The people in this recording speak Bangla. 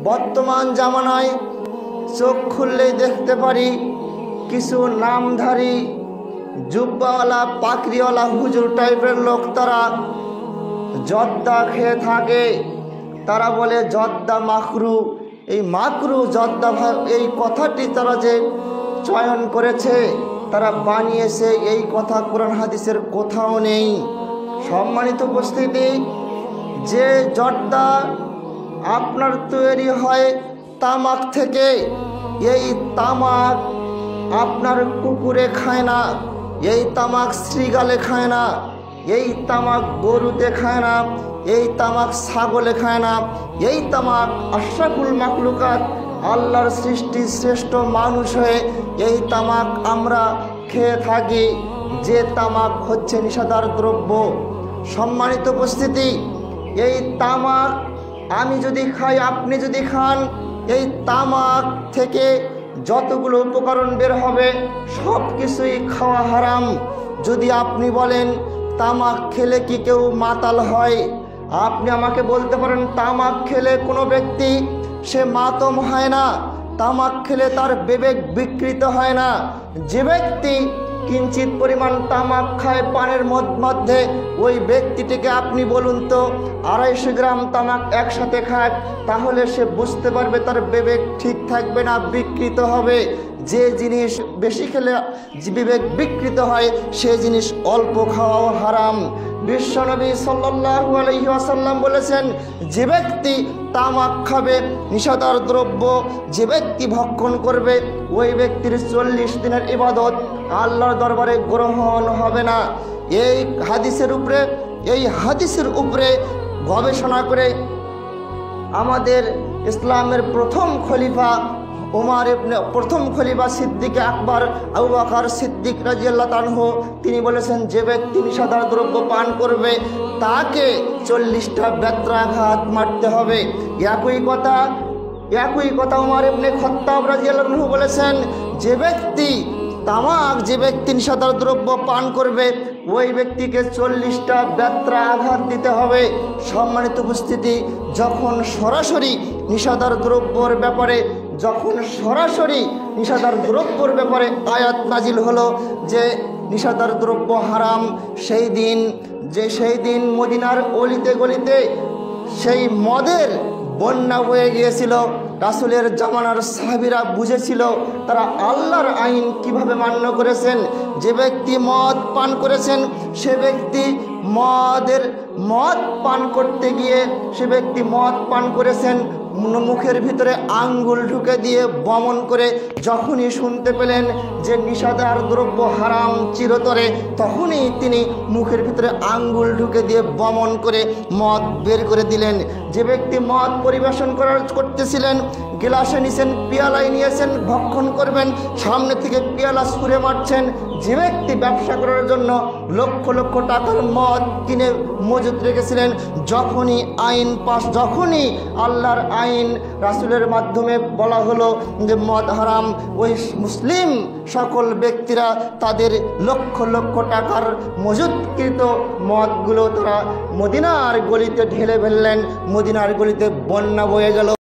বর্তমান জামানায় চোখ খুললেই দেখতে পারি কিছু নামধারী জুব্বাওয়ালা পাকড়িওয়ালা হুজুর টাইপের লোক তারা জর্দা খেয়ে থাকে। তারা বলে জর্দা মাকরু। এই মাকরু জর্দা এই কথাটি তারা যে চয়ন করেছে, তারা বানিয়েছে, এই কথা কোরআন হাদিসের কোথাও নেই। সম্মানিত উপস্থিতি, যে জর্দা আপনার তৈরি হয় তামাক থেকে, এই তামাক আপনার কুকুরে খায় না, এই তামাক শ্রীগালে খায় না, এই তামাক গরুতে খায় না, এই তামাক ছাগলে খায় না, এই তামাক আশরাফুল মাখলুকাত আল্লাহর সৃষ্টি শ্রেষ্ঠ মানুষ হয়ে এই তামাক আমরা খেয়ে থাকি, যে তামাক হচ্ছে নিষেধার দ্রব্য। সম্মানিত উপস্থিতি, এই তামাক আমি যদি খাই, আপনি যদি খান, এই তামাক থেকে যতগুলো উপকরণ বের হবে সব কিছুই খাওয়া হারাম। যদি আপনি বলেন তামাক খেলে কি কেউ মাতাল হয়, আপনি আমাকে বলতে পারেন তামাক খেলে কোনো ব্যক্তি সে মাতম হয় না, তামাক খেলে তার বিবেক বিকৃত হয় না। যে ব্যক্তি কিঞ্চিত পরিমাণ তামাক খায় পানের মধ্যে, ওই ব্যক্তিটিকে আপনি বলুন তো 250 গ্রাম তামাক একসাথে খায়, তাহলে সে বুঝতে পারবে তার বিবেক ঠিক থাকবে না, বিকৃত হবে। যে জিনিস বেশি খেলে বিবেক বিকৃত হয় সে জিনিস অল্প খাওয়াও হারাম। বিশ্বনবী সাল্লাল্লাহু আলাইহি ওয়াসাল্লাম বলেছেন, যে ব্যক্তি তামাক খাবে নিষেধার দ্রব্য, যে ব্যক্তি ভক্ষণ করবে, ওই ব্যক্তির 40 দিনের ইবাদত আল্লাহর দরবারে গ্রহণ হবে না। এই হাদিসের উপরে গবেষণা করে আমাদের ইসলামের প্রথম খলিফা সিদ্দিক আকবর আবু বকর সিদ্দিক রাদিয়াল্লাহু আনহু তিনি বলেছেন, যে ব্যক্তি নিষেধার দ্রব্য পান করবে তাকে 40টা বেত্রাঘাত মারতে হবে। একই কথা উমর ইবনে খাত্তাব রাদিয়াল্লাহু আনহু বলেছেন, যে ব্যক্তি নিষেধার দ্রব্য পান করবে ওই ব্যক্তিকে 40টা বেত্রাঘাত দিতে হবে। সম্মানিত উপস্থিতি, যখন সরাসরি নিষেধার দ্রব্যর ব্যাপারে আয়াত নাজিল হলো যে নিষেধার দ্রব্য হারাম, সেই দিন মদিনার অলিতে গলিতে সেই মদের বন্যা বয়ে গিয়েছিল। রাসূলের জামানার সাহাবীরা বুঝেছিল তারা আল্লাহর আইন কিভাবে মান্য করেছেন। যে ব্যক্তি মদ পান করেছেন, সে ব্যক্তি মদ পান করতে গিয়ে সে ব্যক্তি মদ পান করেছেন, মুখের ভিতরে আঙ্গুল ঢুকে দিয়ে বমন করে যখনই শুনতে পেলেন যে নিষেধার দ্রব্য হারাম চিরতরে, তখনই তিনি মুখের ভিতরে আঙ্গুল ঢুকে দিয়ে বমন করে মদ বের করে দিলেন। যে ব্যক্তি মদ পরিবেশন করতেছিলেন, গ্লাসে নিয়েছেন, পিয়ালায় নিয়েছেন, ভক্ষণ করবেন, সামনে থেকে পিয়ালা ছুঁড়ে মারছেন। যে ব্যক্তি ব্যবসা করার জন্য লক্ষ লক্ষ টাকার মদ কিনে মজুত রেখেছিলেন, যখনই আল্লাহর আইন রাসূলের মাধ্যমে বলা হলো যে মদ হারাম, ওই মুসলিম সকল ব্যক্তিরা তাদের লক্ষ লক্ষ টাকার মজুতকৃত মদগুলো তারা মদিনার গলিতে ঢেলে ফেললেন, মদিনার গলিতে বন্যা বয়ে গেল।